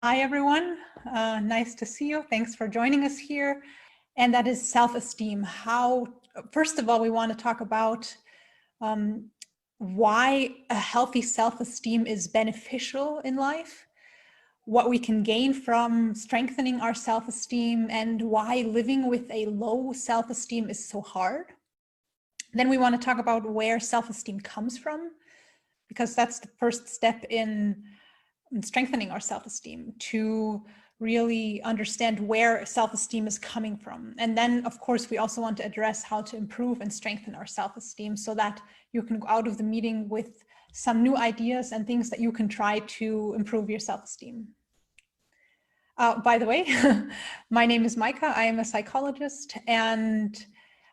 Hi, everyone. Nice to see you. Thanks for joining us here. And that is self-esteem. First of all, we want to talk about why a healthy self-esteem is beneficial in life, what we can gain from strengthening our self-esteem, and why living with a low self-esteem is so hard. Then we want to talk about where self-esteem comes from, because that's the first step in strengthening our self-esteem, to really understand where self-esteem is coming from. And then, of course, we also want to address how to improve and strengthen our self-esteem so that you can go out of the meeting with some new ideas and things that you can try to improve your self-esteem. By the way, my name is Maika. I am a psychologist and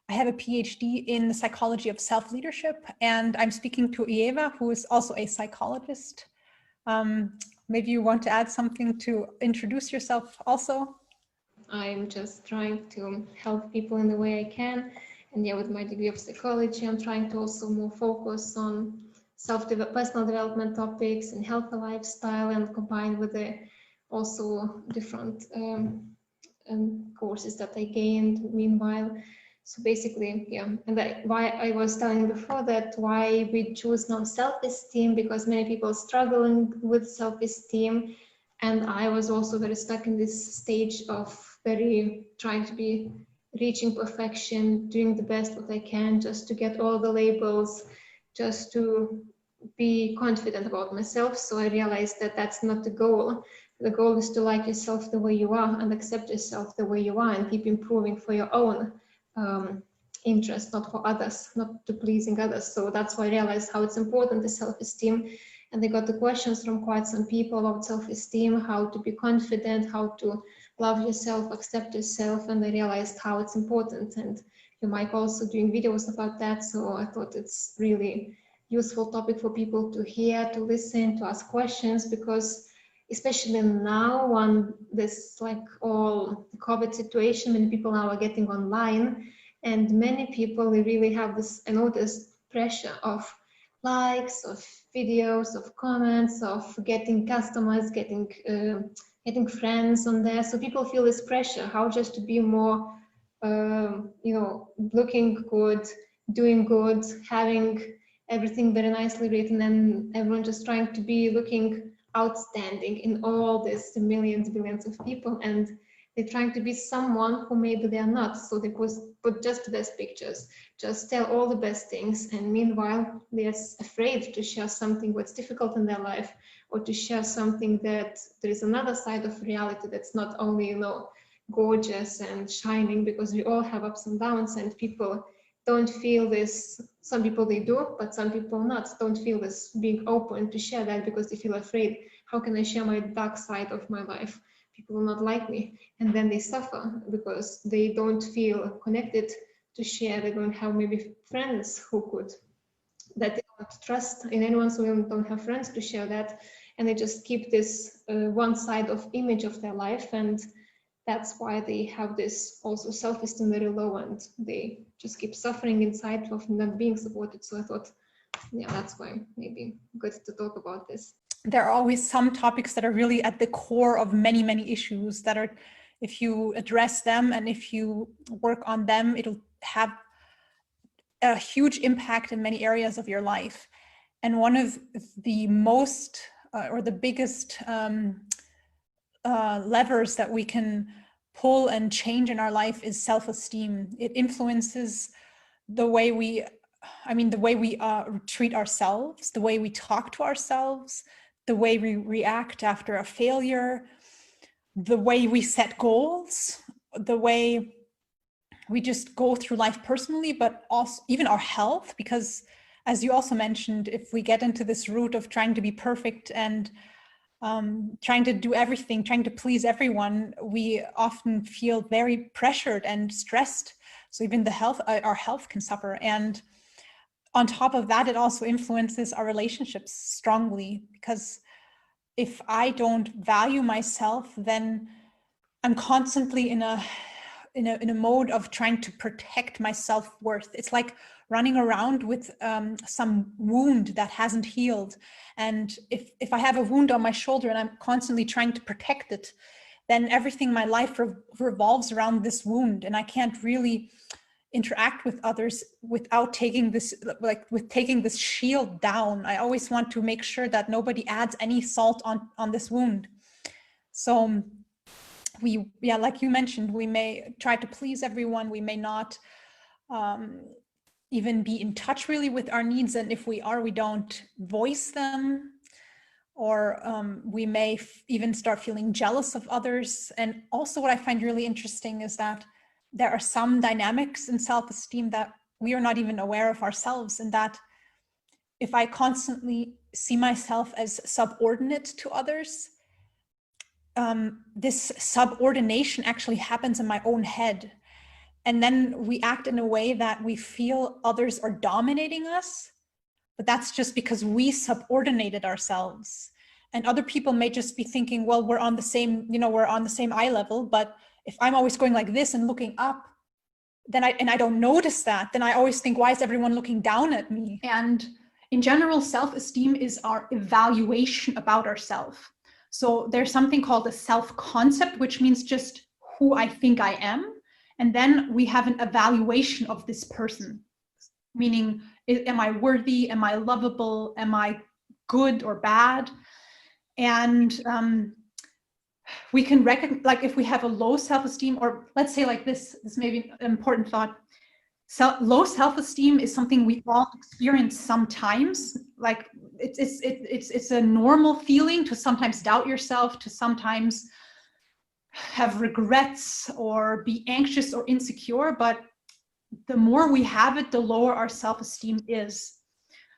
I have a PhD in the psychology of self-leadership, and I'm speaking to Eva, who is also a psychologist. Maybe you want to add something to introduce yourself also? I'm just trying to help people in the way I can. And yeah, with my degree of psychology, I'm trying to also more focus on personal development topics and healthy lifestyle, and combine with the also different courses that I gained meanwhile. So basically, yeah, and why I was telling before that why we choose now self-esteem, because many people struggling with self-esteem, and I was also very stuck in this stage of very trying to be reaching perfection, doing the best what I can, just to get all the labels, just to be confident about myself. So I realized that that's not the goal. The goal is to like yourself the way you are and accept yourself the way you are, and keep improving for your own interest, not for others, not to pleasing others. So that's why I realized how it's important, the self-esteem. And I got the questions from quite some people about self-esteem, how to be confident, how to love yourself, accept yourself, and I realized how it's important. And you might also doing videos about that, so I thought it's really useful topic for people to hear, to listen, to ask questions, because especially now on this like all COVID situation, many people now are getting online, and many people, they really have this, I noticed, pressure of likes, of videos, of comments, of getting customers, getting friends on there. So people feel this pressure, how just to be more, looking good, doing good, having everything very nicely written, and everyone just trying to be looking outstanding in all these millions, billions of people, and they're trying to be someone who maybe they are not. So they put just the best pictures, just tell all the best things, and meanwhile they're afraid to share something what's difficult in their life, or to share something that there is another side of reality that's not only gorgeous and shining, because we all have ups and downs, and people don't feel this. Some people they do, but some people don't feel this being open to share that, because they feel afraid. How can I share my dark side of my life? People will not like me, and then they suffer because they don't feel connected to share. They don't have maybe friends who could, that they don't trust in anyone, so they don't have friends to share that, and they just keep this one side of image of their life, and that's why they have this also self-esteem very low, and they just keep suffering inside of not being supported. So I thought, yeah, that's why maybe good to talk about this. There are always some topics that are really at the core of many, many issues that are, if you address them and if you work on them, it'll have a huge impact in many areas of your life. And one of the most or the biggest levers that we can pull and change in our life is self-esteem. It influences the way we treat ourselves, the way we talk to ourselves, the way we react after a failure, the way we set goals, the way we just go through life personally, but also even our health, because as you also mentioned, if we get into this route of trying to be perfect and trying to do everything, trying to please everyone, we often feel very pressured and stressed. So even our health can suffer. And on top of that, it also influences our relationships strongly, because if I don't value myself, then I'm constantly in a mode of trying to protect my self-worth. It's like running around with some wound that hasn't healed. And if I have a wound on my shoulder and I'm constantly trying to protect it, then everything in my life revolves around this wound, and I can't really interact with others without taking this, taking this shield down. I always want to make sure that nobody adds any salt on this wound. So like you mentioned, we may try to please everyone. We may not even be in touch really with our needs. And if we are, we don't voice them. Or we may even start feeling jealous of others. And also what I find really interesting is that there are some dynamics in self-esteem that we are not even aware of ourselves, and that if I constantly see myself as subordinate to others, this subordination actually happens in my own head. And then we act in a way that we feel others are dominating us, but that's just because we subordinated ourselves. And other people may just be thinking, well, we're on the same, we're on the same eye level, but if I'm always going like this and looking up, then I don't notice that, then I always think, why is everyone looking down at me? And in general, self-esteem is our evaluation about ourselves. So there's something called a self-concept, which means just who I think I am. And then we have an evaluation of this person, meaning, am I worthy? Am I lovable? Am I good or bad? And we can recognize, like if we have a low self-esteem, or let's say like this may be an important thought. Low self-esteem is something we all experience sometimes. Like it's a normal feeling to sometimes doubt yourself, to sometimes have regrets or be anxious or insecure. But the more we have it, the lower our self-esteem is.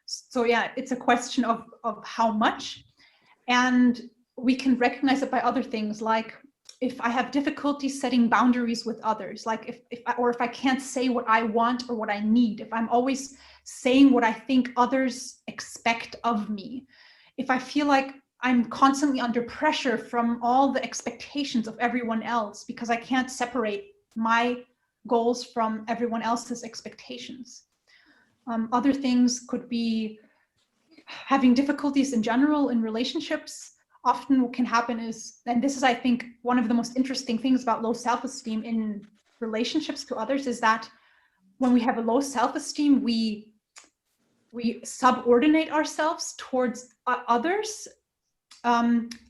So yeah, it's a question of how much. And we can recognize it by other things, like if I have difficulty setting boundaries with others, like if I can't say what I want or what I need, if I'm always saying what I think others expect of me, if I feel like I'm constantly under pressure from all the expectations of everyone else because I can't separate my goals from everyone else's expectations. Other things could be having difficulties in general in relationships. Often what can happen is, and this is, I think, one of the most interesting things about low self-esteem in relationships to others, is that when we have a low self-esteem, we subordinate ourselves towards others.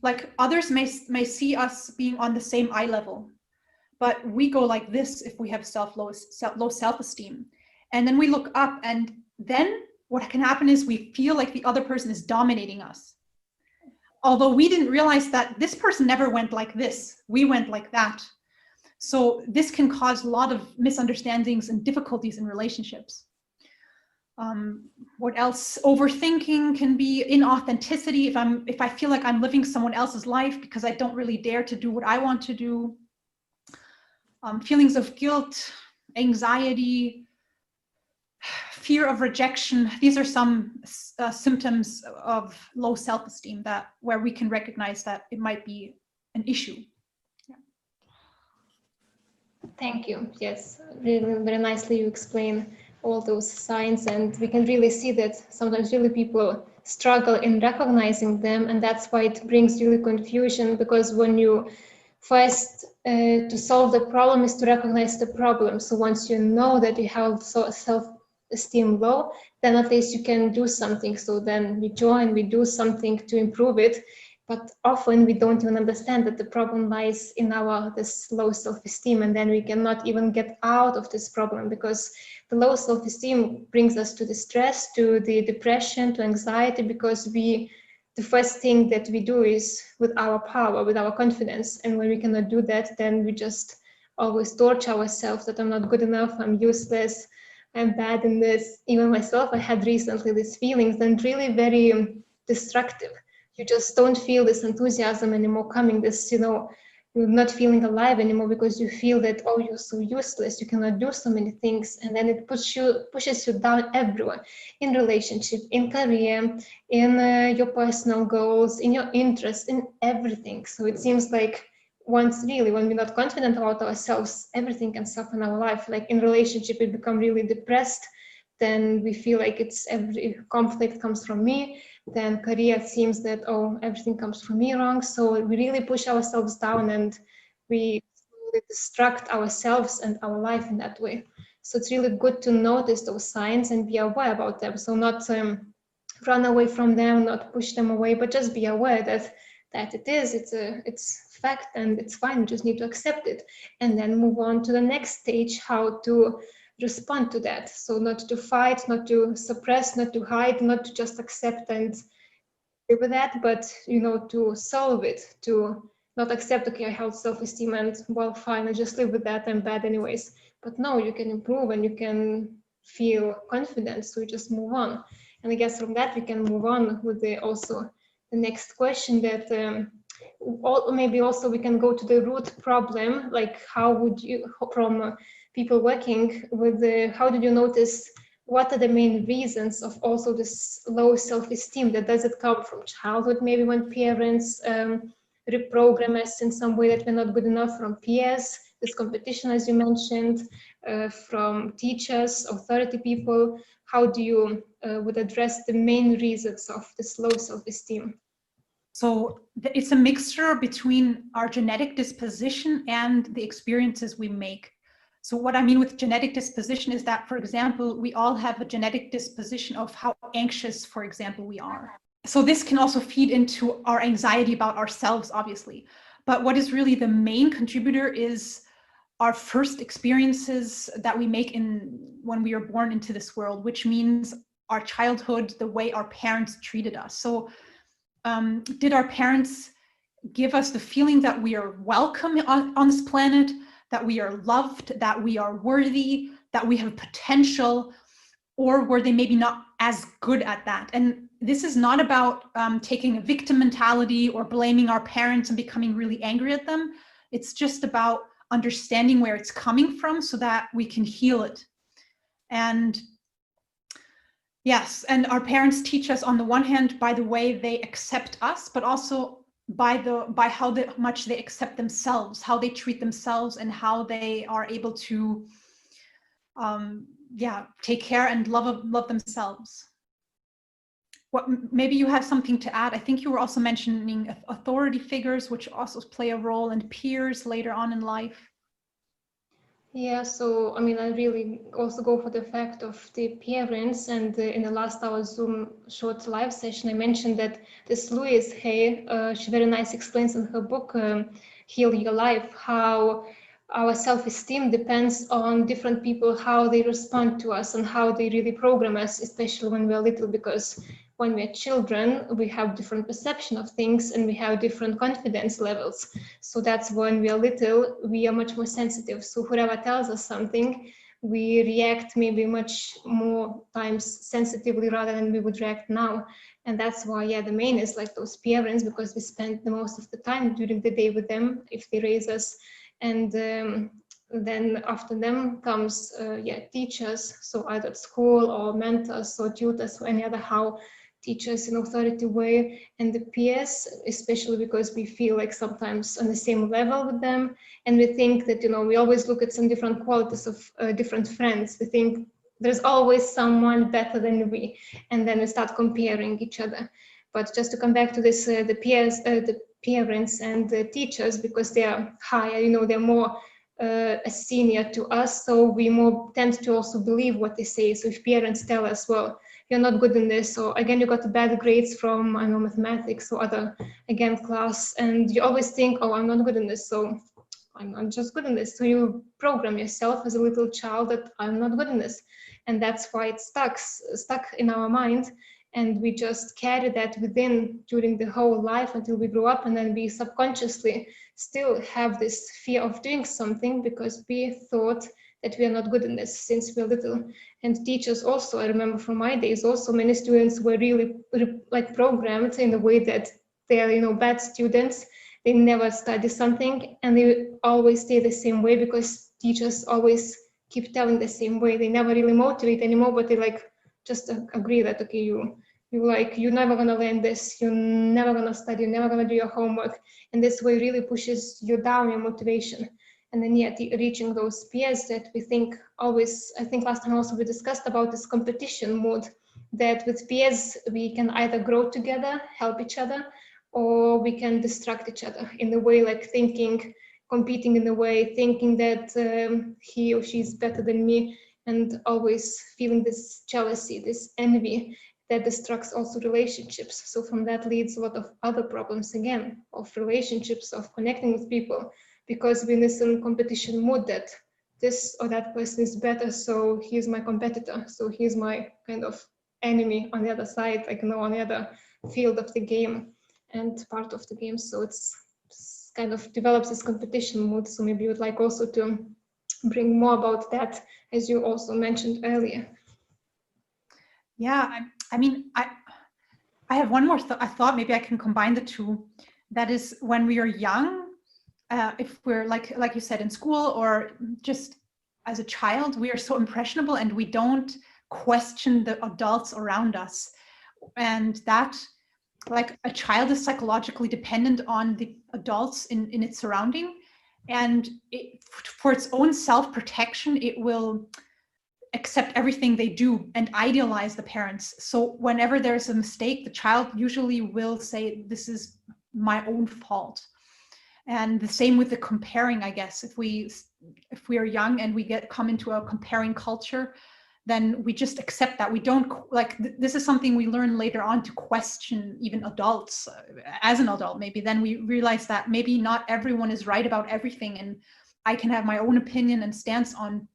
Like others may see us being on the same eye level, but we go like this if we have low self-esteem. And then we look up, and then what can happen is we feel like the other person is dominating us. Although we didn't realize that this person never went like this, we went like that. So this can cause a lot of misunderstandings and difficulties in relationships. What else? Overthinking can be inauthenticity. If I feel like I'm living someone else's life because I don't really dare to do what I want to do. Feelings of guilt, anxiety, fear of rejection. These are some symptoms of low self-esteem where we can recognize that it might be an issue. Yeah. Thank you. Yes, really very nicely you explain all those signs, and we can really see that sometimes really people struggle in recognizing them, and that's why it brings really confusion, because when you first to solve the problem is to recognize the problem. So once you know that you have self-esteem low, then at least you can do something. So then we do something to improve it. But often we don't even understand that the problem lies in this low self-esteem, and then we cannot even get out of this problem, because the low self-esteem brings us to the stress, to the depression, to anxiety, because the first thing that we do is with our power, with our confidence. And when we cannot do that, then we just always torture ourselves that I'm not good enough, I'm useless, I'm bad in this. Even myself, I had recently these feelings, and really very destructive. You just don't feel this enthusiasm anymore coming, you're not feeling alive anymore, because you feel that, oh, you're so useless, you cannot do so many things. And then it pushes you down everywhere, in relationship, in career, in your personal goals, in your interests, in everything. So it seems like when we're not confident about ourselves, everything can suffer in our life. Like in relationship, we become really depressed, then we feel like it's every conflict comes from me. Then career seems that, oh, everything comes from me wrong. So we really push ourselves down, and we slowly distract ourselves and our life in that way. So it's really good to notice those signs and be aware about them. So not run away from them, not push them away, but just be aware that it's fact and it's fine. You just need to accept it and then move on to the next stage, how to respond to that. So not to fight, not to suppress, not to hide, not to just accept and live with that, but to solve it, to not accept, okay, I have self-esteem and well, fine, I just live with that, I'm bad anyways. But no, you can improve and you can feel confident, so you just move on. And I guess from that we can move on with the next question, that maybe also we can go to the root problem, like how would you, from people working with how did you notice what are the main reasons of also this low self-esteem? That does it come from childhood, maybe when parents reprogram us in some way that we're not good enough, from peers, this competition as you mentioned, from teachers, authority people? How do you would address the main reasons of this low self-esteem? So it's a mixture between our genetic disposition and the experiences we make. So what I mean with genetic disposition is that, for example, we all have a genetic disposition of how anxious, for example, we are. So this can also feed into our anxiety about ourselves, obviously. But what is really the main contributor is our first experiences that we make when we are born into this world, which means our childhood, the way our parents treated us. So did our parents give us the feeling that we are welcome on this planet, that we are loved, that we are worthy, that we have potential, or were they maybe not as good at that? And this is not about taking a victim mentality or blaming our parents and becoming really angry at them. It's just about understanding where it's coming from so that we can heal it. And yes, and our parents teach us on the one hand by the way they accept us, but also by how much they accept themselves, how they treat themselves, and how they are able to take care and love themselves. Maybe you have something to add. I think you were also mentioning authority figures, which also play a role, and peers later on in life. Yeah, so I mean, I really also go for the fact of the parents, and in the last hour Zoom short live session, I mentioned that this Louise Hay, she very nice explains in her book, Heal Your Life, how our self-esteem depends on different people, how they respond to us and how they really program us, especially when we're little, because when we're children, we have different perception of things and we have different confidence levels. So that's when we are little, we are much more sensitive. So whoever tells us something, we react maybe much more times sensitively rather than we would react now. And that's why, the main is like those parents, because we spend the most of the time during the day with them if they raise us. And then after them comes teachers, so either at school or mentors or tutors or any other how teachers in authority way, and the peers, especially because we feel like sometimes on the same level with them, and we think that we always look at some different qualities of different friends. We think there's always someone better than we, and then we start comparing each other. But just to come back to this, the peers, the parents and the teachers, because they are higher, they're more senior to us, so we more tend to also believe what they say. So if parents tell us, well, you're not good in this, or again, you got bad grades from, mathematics or other, again, class, and you always think, oh, I'm not good in this, so I'm not just good in this. So you program yourself as a little child that I'm not good in this. And that's why it's stuck in our mind. And we just carry that within during the whole life until we grow up, and then we subconsciously still have this fear of doing something because we thought that we are not good in this since we're little. And teachers also, I remember from my days, also many students were really like programmed in the way that they are, bad students. They never study something and they always stay the same way because teachers always keep telling the same way. They never really motivate anymore, but they like just agree that, okay, you're never gonna learn this, you're never gonna study, you're never gonna do your homework. And this way really pushes you down, your motivation. And then yet reaching those peers that we think always, I think last time also we discussed about this competition mode, that with peers we can either grow together, help each other, or we can distract each other in a way, like thinking, competing in a way, thinking that he or she is better than me, and always feeling this jealousy, this envy that destructs also relationships. So from that leads a lot of other problems again, of relationships, of connecting with people, because we're in this competition mode that this or that person is better, so he's my competitor, so he's my kind of enemy on the other side, like, on the other field of the game and part of the game. So it's kind of develops this competition mood. So maybe you would like also to bring more about that, as you also mentioned earlier. Yeah, I mean, I have one more I thought maybe I can combine the two. That is, when we are young, if we're like you said, in school or just as a child, we are so impressionable and we don't question the adults around us. And that, like, a child is psychologically dependent on the adults in its surrounding, and for its own self-protection, it will accept everything they do and idealize the parents. So whenever there's a mistake, the child usually will say, this is my own fault. And the same with the comparing, I guess. If we are young and we come into a comparing culture, then we just accept that. We don't, like, this is something we learn later on to question even adults. As an adult, maybe then we realize that maybe not everyone is right about everything, and I can have my own opinion and stance on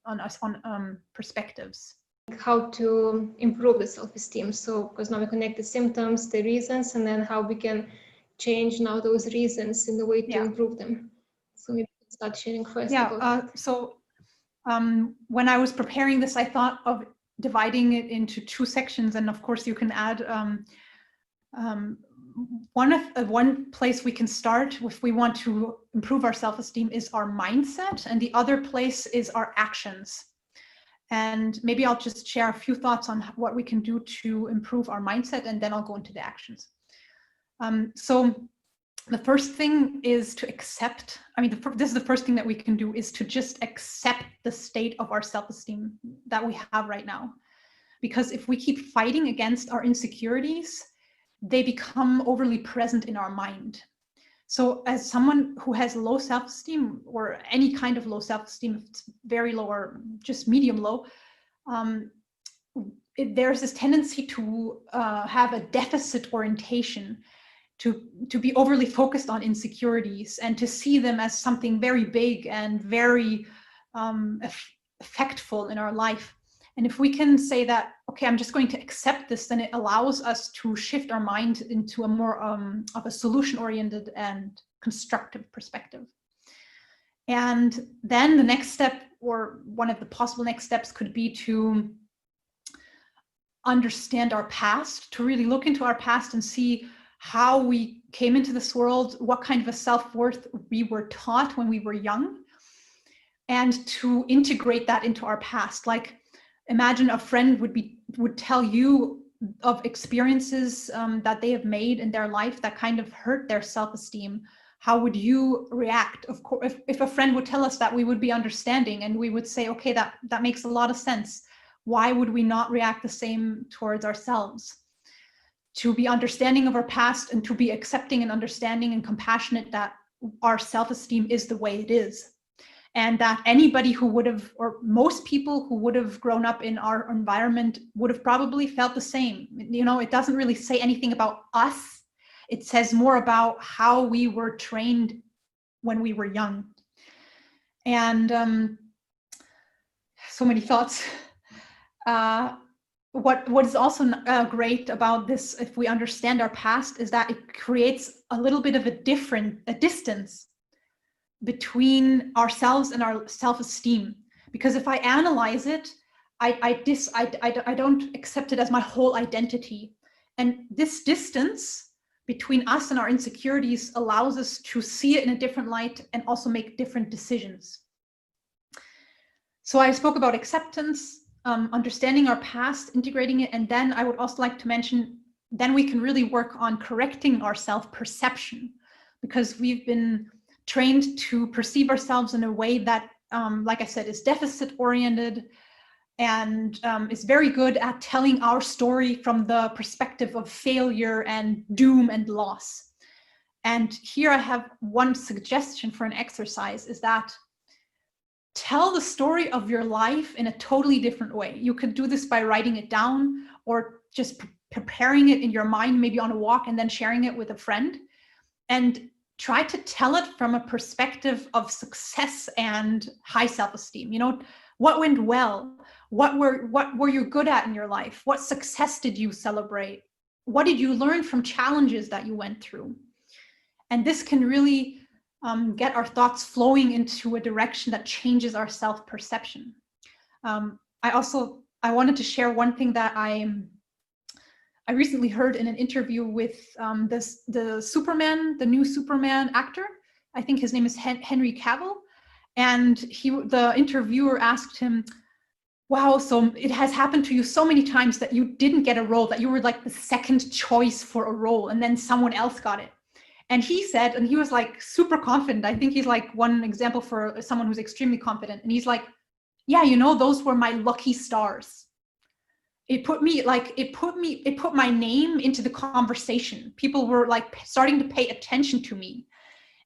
perspectives. How to improve the self-esteem. So, because now we connect the symptoms, the reasons, and then how we can change now those reasons in the way to improve them. So maybe we can start sharing first about that. So when I was preparing this, I thought of dividing it into two sections, and of course you can add one place we can start if we want to improve our self-esteem is our mindset, and the other place is our actions. And maybe I'll just share a few thoughts on what we can do to improve our mindset, and then I'll go into the actions. So the first thing is to accept, this is the first thing that we can do, is to just accept the state of our self-esteem that we have right now. Because if we keep fighting against our insecurities, they become overly present in our mind. So as someone who has low self-esteem, or any kind of low self-esteem, if it's very low or just medium low, there's this tendency to have a deficit orientation, to be overly focused on insecurities and to see them as something very big and very effectful in our life. And if we can say that, okay, I'm just going to accept this, then it allows us to shift our mind into a more of a solution-oriented and constructive perspective. And then the next step, or one of the possible next steps, could be to understand our past, to really look into our past and see how we came into this world, what kind of a self-worth we were taught when we were young, and to integrate that into our past. Like, imagine a friend would tell you of experiences that they have made in their life that kind of hurt their self-esteem. How would you react? Of course, if a friend would tell us that, we would be understanding and we would say, okay, that makes a lot of sense. Why would we not react the same towards ourselves? To be understanding of our past and to be accepting and understanding and compassionate that our self-esteem is the way it is. And that anybody who would have, or most people who would have grown up in our environment would have probably felt the same. You know, it doesn't really say anything about us. It says more about how we were trained when we were young. And so many thoughts. What is also great about this, if we understand our past, is that it creates a little bit of a distance between ourselves and our self-esteem. Because if I analyze it, I don't accept it as my whole identity. And this distance between us and our insecurities allows us to see it in a different light and also make different decisions. So I spoke about acceptance, understanding our past, integrating it, and then I would also like to mention, then we can really work on correcting our self-perception, because we've been trained to perceive ourselves in a way that, like I said, is deficit oriented and is very good at telling our story from the perspective of failure and doom and loss. And here I have one suggestion for an exercise, is that tell the story of your life in a totally different way. You could do this by writing it down or just preparing it in your mind, maybe on a walk, and then sharing it with a friend. And try to tell it from a perspective of success and high self-esteem. You know, what went well? What were you good at in your life? What success did you celebrate? What did you learn from challenges that you went through? And this can really get our thoughts flowing into a direction that changes our self-perception. I wanted to share one thing that I recently heard in an interview with the new Superman actor. I think his name is Henry Cavill. And the interviewer asked him, wow, so it has happened to you so many times that you didn't get a role, that you were like the second choice for a role, and then someone else got it. And he said, and he was like super confident. I think he's like one example for someone who's extremely confident. And he's like, yeah, you know, those were my lucky stars. It put my name into the conversation. People were like starting to pay attention to me.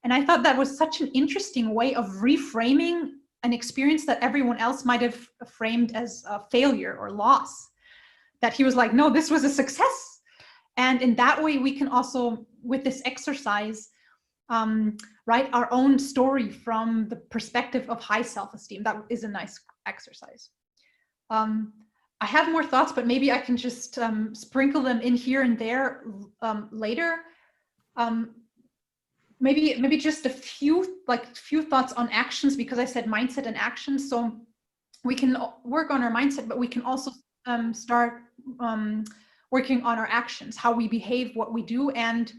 And I thought that was such an interesting way of reframing an experience that everyone else might have framed as a failure or loss. That he was like, no, this was a success. And in that way, we can also, with this exercise, write our own story from the perspective of high self-esteem. That is a nice exercise. I have more thoughts, but maybe I can just sprinkle them in here and there later. Maybe just a few thoughts on actions, because I said mindset and actions. So we can work on our mindset, but we can also start working on our actions, how we behave, what we do. And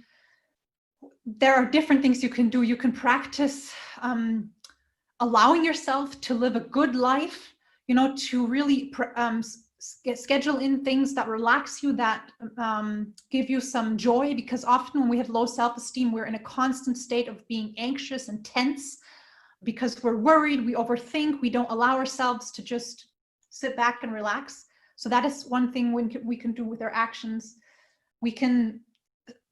there are different things you can do. You can practice allowing yourself to live a good life, you know, to really schedule in things that relax you, that give you some joy, because often when we have low self-esteem, we're in a constant state of being anxious and tense because we're worried, we overthink, we don't allow ourselves to just sit back and relax. So that is one thing we can do with our actions. We can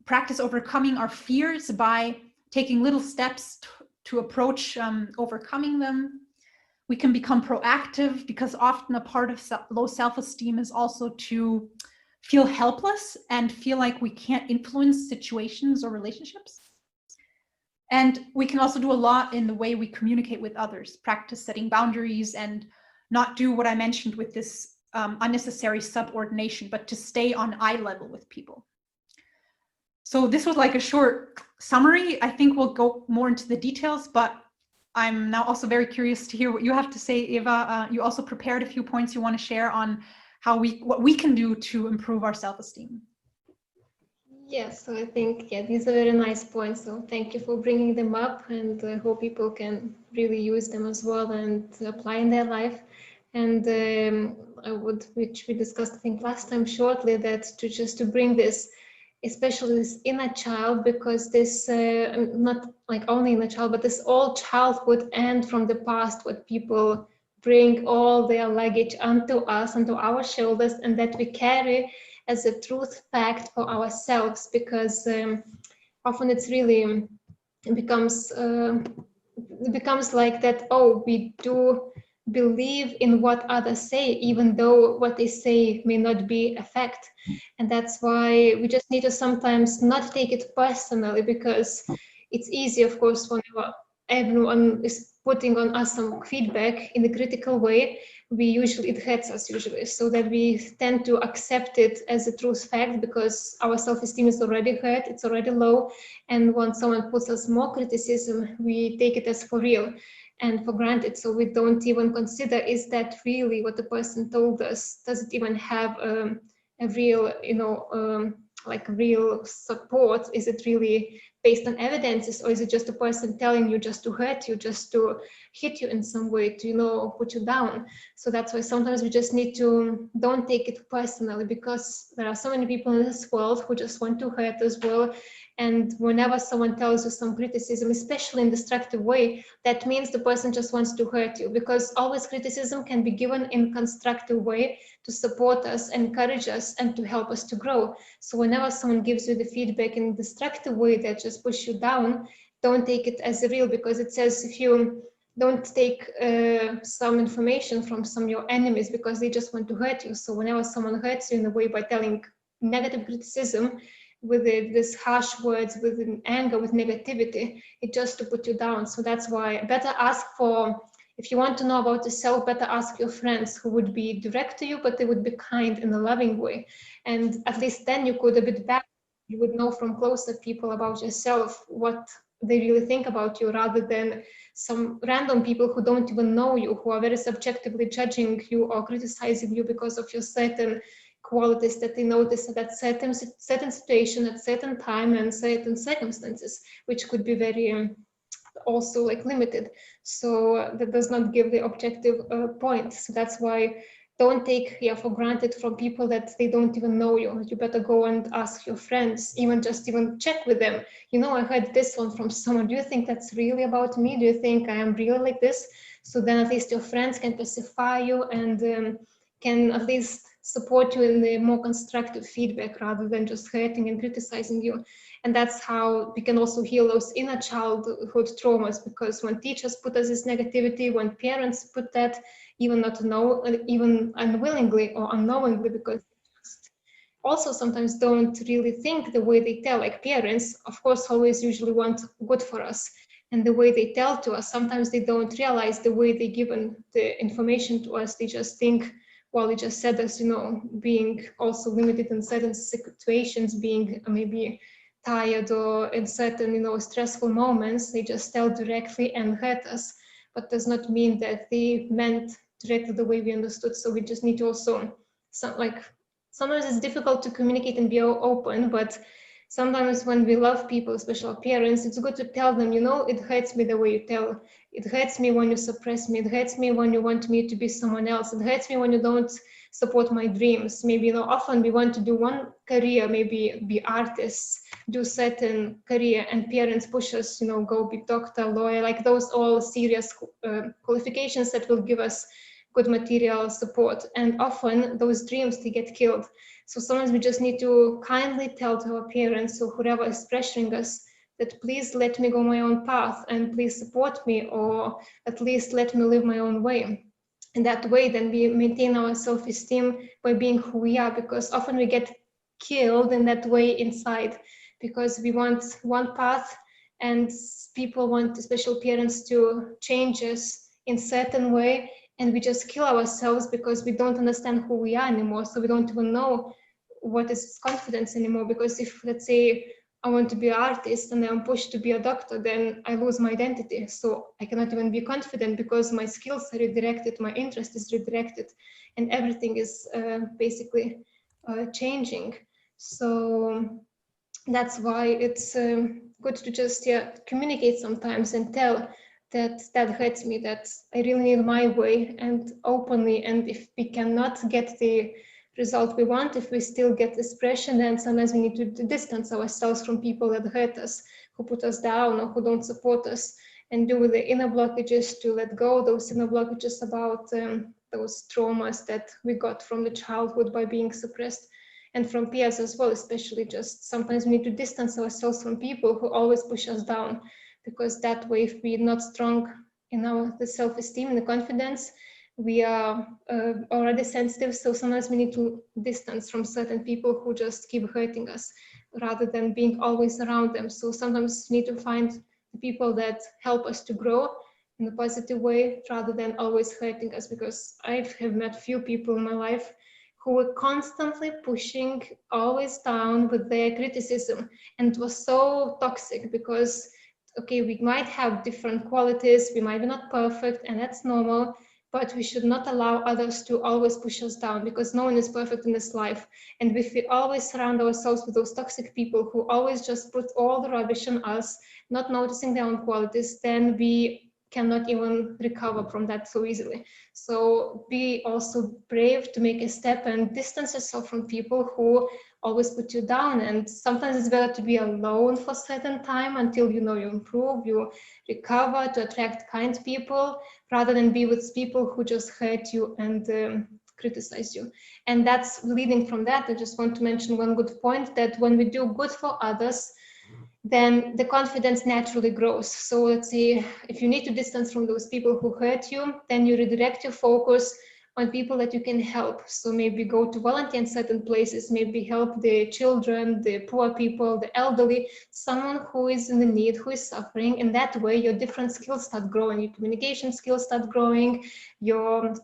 practice overcoming our fears by taking little steps to approach overcoming them. We can become proactive, because often a part of low self-esteem is also to feel helpless and feel like we can't influence situations or relationships. And we can also do a lot in the way we communicate with others, practice setting boundaries and not do what I mentioned with this unnecessary subordination, but to stay on eye level with people. So this was like a short summary. I think we'll go more into the details, but I'm now also very curious to hear what you have to say, Eva. You also prepared a few points you want to share on what we can do to improve our self-esteem. Yes, so I think, yeah, these are very nice points. So thank you for bringing them up, and I hope people can really use them as well and apply in their life. And which we discussed, I think, last time shortly, that to bring this, especially this inner child, because this, not like only inner child, but this all childhood and from the past, what people bring all their luggage onto us, onto our shoulders, and that we carry as a truth fact for ourselves, because often it's really, it becomes like that, oh, we do believe in what others say, even though what they say may not be a fact. And that's why we just need to sometimes not take it personally, because it's easy, of course, when everyone is putting on us some feedback in a critical way, it hurts us usually, so that we tend to accept it as a truth fact, because our self-esteem is already hurt, it's already low, and when someone puts us more criticism, we take it as for real and for granted. So we don't even consider, is that really what the person told us? Does it even have a real, like real support? Is it really based on evidences, or is it just a person telling you just to hurt you, just to hit you in some way, to put you down? So that's why sometimes we just need to don't take it personally, because there are so many people in this world who just want to hurt as well, And whenever someone tells you some criticism, especially in destructive way, that means the person just wants to hurt you, because always criticism can be given in constructive way to support us, encourage us, and to help us to grow. So whenever someone gives you the feedback in a destructive way that just push you down, don't take it as real, because it says if you don't take some information from some of your enemies because they just want to hurt you. So whenever someone hurts you in a way by telling negative criticism, with this harsh words, with anger, with negativity, it just to put you down. So that's why better ask for, if you want to know about yourself, better ask your friends who would be direct to you, but they would be kind in a loving way. And at least then you could a bit back, you would know from closer people about yourself what they really think about you, rather than some random people who don't even know you, who are very subjectively judging you or criticizing you because of your certain qualities that they notice at certain situation, at certain time, and certain circumstances, which could be very also like limited. So that does not give the objective point. So that's why don't take for granted from people that they don't even know you. You better go and ask your friends, even check with them. You know, I heard this one from someone. Do you think that's really about me? Do you think I am really like this? So then at least your friends can pacify you and can at least support you in the more constructive feedback rather than just hurting and criticizing you. And that's how we can also heal those inner childhood traumas, because when teachers put us this negativity, when parents put that, even not to know, even unwillingly or unknowingly, because also sometimes don't really think the way they tell, like parents, of course, always usually want good for us. And the way they tell to us, sometimes they don't realize the way they given the information to us. They just think, well, they just said us, you know, being also limited in certain situations, being maybe tired or in certain, you know, stressful moments, they just tell directly and hurt us, but does not mean that they meant directly the way we understood. So we just need to also, sometimes it's difficult to communicate and be open, but sometimes when we love people, especially our parents, it's good to tell them, you know, it hurts me the way you tell. It hurts me when you suppress me. It hurts me when you want me to be someone else. It hurts me when you don't support my dreams. Maybe, you know, often we want to do one career, maybe be artists, do certain career, and parents push us, you know, go be doctor, lawyer, like those all serious qualifications that will give us good material support. And often those dreams, they get killed. So sometimes we just need to kindly tell to our parents or whoever is pressuring us that please let me go my own path and please support me, or at least let me live my own way. And that way then we maintain our self-esteem by being who we are, because often we get killed in that way inside, because we want one path and people want, especially parents, to change us in certain way, and we just kill ourselves because we don't understand who we are anymore. So we don't even know what is confidence anymore, because if, let's say, I want to be an artist and I'm pushed to be a doctor, then I lose my identity. So I cannot even be confident because my skills are redirected, my interest is redirected, and everything is basically changing. So that's why it's good to just communicate sometimes and tell that hurts me, that I really need my way, and openly. And if we cannot get the result we want, if we still get this pressure, then sometimes we need to distance ourselves from people that hurt us, who put us down or who don't support us, and do with the inner blockages to let go those inner blockages about those traumas that we got from the childhood by being suppressed, and from peers as well. Especially, just sometimes we need to distance ourselves from people who always push us down, because that way, if we're not strong in our the self-esteem and the confidence, we are already sensitive. So sometimes we need to distance from certain people who just keep hurting us, rather than being always around them. So sometimes we need to find the people that help us to grow in a positive way, rather than always hurting us, because I have met few people in my life who were constantly pushing always down with their criticism, and it was so toxic, because okay, we might have different qualities, we might be not perfect, and that's normal, but we should not allow others to always push us down, because no one is perfect in this life. And if we always surround ourselves with those toxic people who always just put all the rubbish on us, not noticing their own qualities, then we cannot even recover from that so easily. So be also brave to make a step and distance yourself from people who always put you down. And sometimes it's better to be alone for a certain time until you improve, you recover, to attract kind people, rather than be with people who just hurt you and criticize you. And that's leading from that. I just want to mention one good point, that when we do good for others, then the confidence naturally grows. So let's say if you need to distance from those people who hurt you, then you redirect your focus on people that you can help. So maybe go to volunteer in certain places, maybe help the children, the poor people, the elderly, someone who is in the need, who is suffering. And that way your different skills start growing, your communication skills start growing, your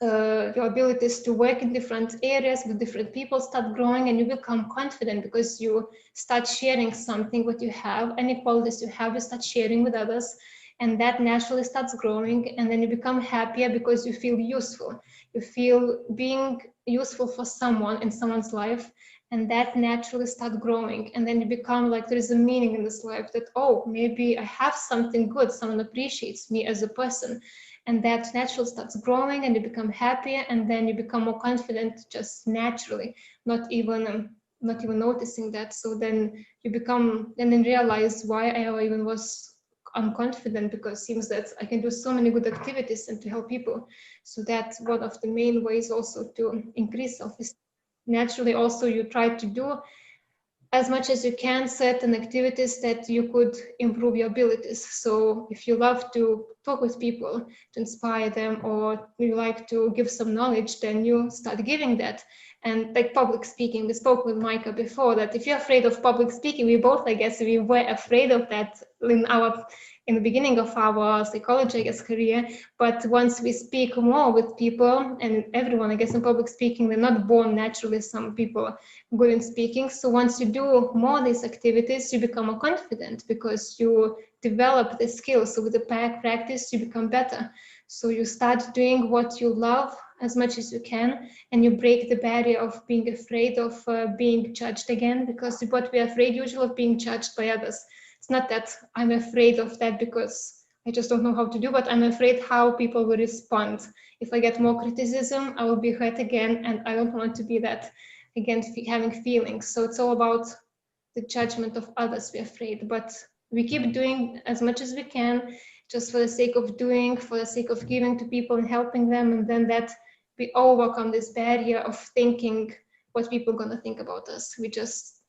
abilities to work in different areas with different people start growing, and you become confident because you start sharing something, what you have, any qualities you have, you start sharing with others, and that naturally starts growing. And then you become happier because you feel useful. You feel being useful for someone in someone's life, and that naturally starts growing. And then you become like, there is a meaning in this life, that, oh, maybe I have something good, someone appreciates me as a person. And that naturally starts growing, and you become happier, and then you become more confident just naturally, not even noticing that. So then you become, and then realize why I even was unconfident, because it seems that I can do so many good activities and to help people. So that's one of the main ways also to increase self-esteem. Naturally, also you try to do as much as you can certain activities that you could improve your abilities. So if you love to talk with people, to inspire them, or you like to give some knowledge, then you start giving that. And like public speaking, we spoke with Maika before, that if you're afraid of public speaking, we both, I guess, we were afraid of that in the beginning of our psychology, I guess, career. But once we speak more with people, and everyone, I guess, in public speaking, they're not born naturally, some people good in speaking. So once you do more of these activities, you become more confident because you develop the skills. So with the practice, you become better. So you start doing what you love as much as you can, and you break the barrier of being afraid of being judged again, because what we're afraid usually of being judged by others. It's not that I'm afraid of that because I just don't know how to do, but I'm afraid how people will respond. If I get more criticism, I will be hurt again, and I don't want to be that again, having feelings. So it's all about the judgment of others we're afraid, but we keep doing as much as we can, just for the sake of doing, for the sake of giving to people and helping them, and then that we overcome this barrier of thinking what people are going to think about us.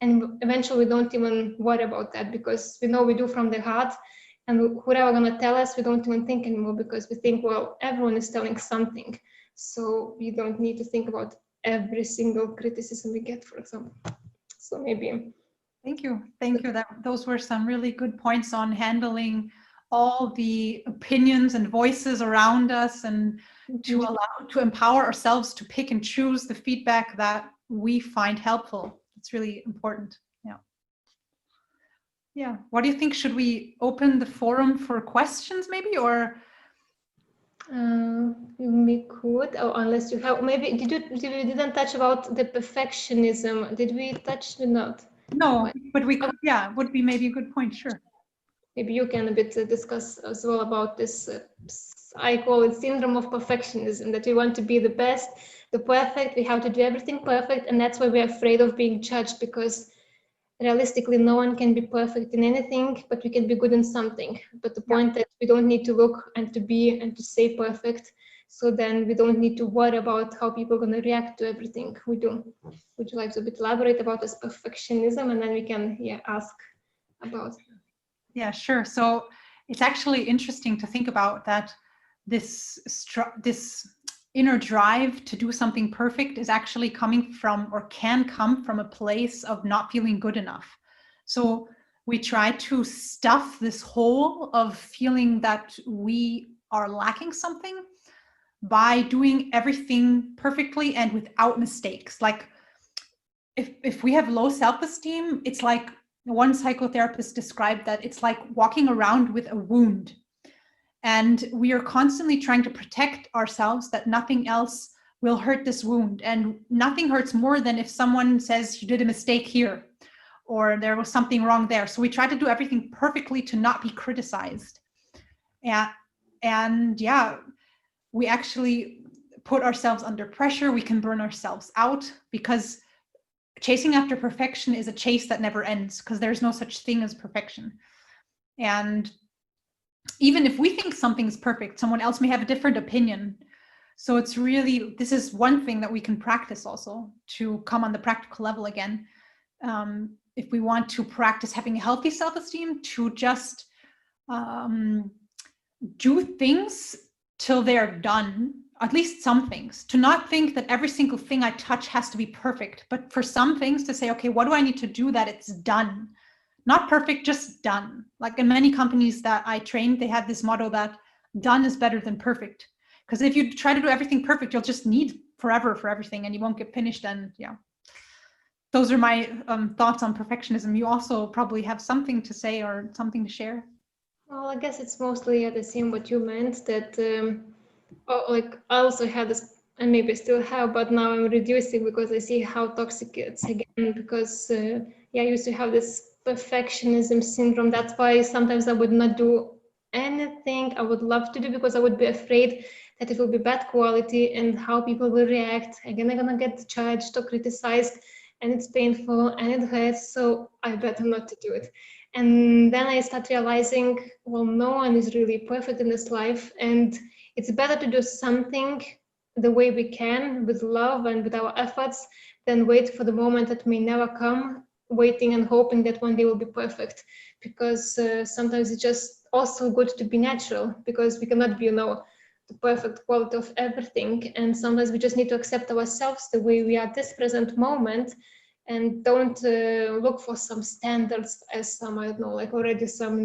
And eventually we don't even worry about that, because we know we do from the heart, and whoever going to tell us, we don't even think anymore, because we think, well, everyone is telling something, so we don't need to think about every single criticism we get, for example. So maybe. Thank you. Those were some really good points on handling all the opinions and voices around us, and to empower ourselves to pick and choose the feedback that we find helpful. It's really important. Yeah. What do you think? Should we open the forum for questions maybe, or? We could, or unless you have, maybe, we didn't touch about the perfectionism. Did we touch or not? No, but we could, yeah, would be maybe a good point, sure. Maybe you can a bit discuss as well about this, I call it syndrome of perfectionism, that we want to be the best, the perfect, we have to do everything perfect, and that's why we're afraid of being judged, because realistically, no one can be perfect in anything, but we can be good in something. But the point that we don't need to look and to be and to say perfect, so then we don't need to worry about how people are going to react to everything we do. Would you like to a bit elaborate about this perfectionism, and then we can ask about? Yeah, sure. So it's actually interesting to think about that this inner drive to do something perfect is actually coming from, or can come from, a place of not feeling good enough. So we try to stuff this hole of feeling that we are lacking something by doing everything perfectly and without mistakes. Like if we have low self-esteem, it's like, one psychotherapist described that it's like walking around with a wound. And we are constantly trying to protect ourselves that nothing else will hurt this wound. And nothing hurts more than if someone says you did a mistake here, or there was something wrong there. So we try to do everything perfectly to not be criticized. And yeah, we actually put ourselves under pressure. We can burn ourselves out, because chasing after perfection is a chase that never ends, because there's no such thing as perfection. And even if we think something's perfect, someone else may have a different opinion. So it's really, this is one thing that we can practice also to come on the practical level again. If we want to practice having a healthy self-esteem, to just do things till they're done, at least some things, to not think that every single thing I touch has to be perfect, but for some things to say, okay, what do I need to do that it's done? Not perfect, just done. Like in many companies that I trained, they had this motto that done is better than perfect. Because if you try to do everything perfect, you'll just need forever for everything and you won't get finished. And yeah, those are my thoughts on perfectionism. You also probably have something to say or something to share. Well, I guess it's mostly the same what you meant, that like I also had this, and maybe I still have, but now I'm reducing because I see how toxic it's again, because yeah, I used to have this perfectionism syndrome. That's why sometimes I would not do anything I would love to do, because I would be afraid that it will be bad quality and how people will react. Again, I'm gonna get judged or criticized, and it's painful and it hurts, so I better not to do it. And then I start realizing, well, no one is really perfect in this life, and it's better to do something the way we can, with love and with our efforts, than wait for the moment that may never come, waiting and hoping that one day will be perfect. Because sometimes it's just also good to be natural, because we cannot be, the perfect quality of everything. And sometimes we just need to accept ourselves the way we are at this present moment, and don't look for some standards as some, I don't know, like already some,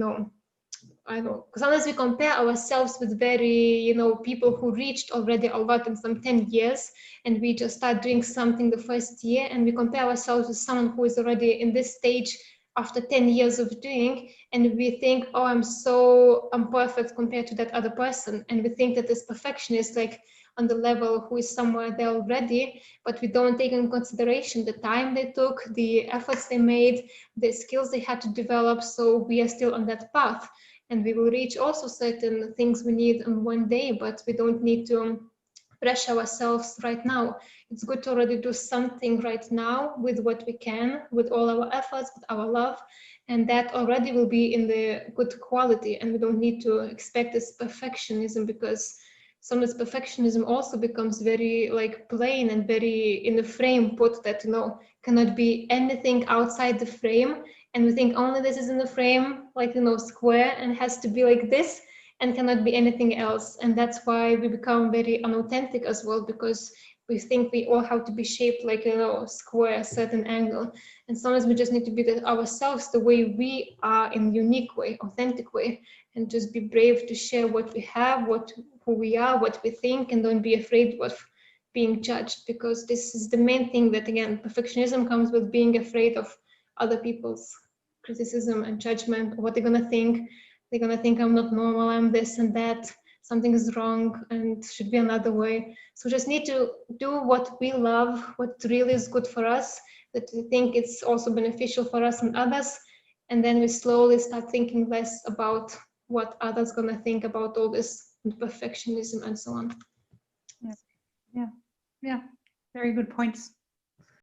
I don't know, because unless we compare ourselves with very, people who reached already a lot in some 10 years, and we just start doing something the first year, and we compare ourselves with someone who is already in this stage after 10 years of doing, and we think, oh, I'm perfect compared to that other person, and we think that this perfection is like on the level who is somewhere there already, but we don't take in consideration the time they took, the efforts they made, the skills they had to develop. So we are still on that path, and we will reach also certain things we need on one day, but we don't need to pressure ourselves right now. It's good to already do something right now with what we can, with all our efforts, with our love, and that already will be in the good quality, and we don't need to expect this perfectionism, because sometimes perfectionism also becomes very like plain and very in the frame put, that cannot be anything outside the frame, and we think only this is in the frame, like square, and has to be like this and cannot be anything else. And that's why we become very unauthentic as well, because we think we all have to be shaped like square, a certain angle. And sometimes we just need to be ourselves the way we are, in a unique way, authentic way, and just be brave to share what we have, who we are, what we think, and don't be afraid of being judged, because this is the main thing, that again, perfectionism comes with being afraid of other people's criticism and judgment, what they're gonna think. They're gonna think I'm not normal, I'm this and that, something is wrong and should be another way. So we just need to do what we love, what really is good for us, that we think it's also beneficial for us and others, and then we slowly start thinking less about what others gonna think about all this perfectionism and so on. Yeah, very good points.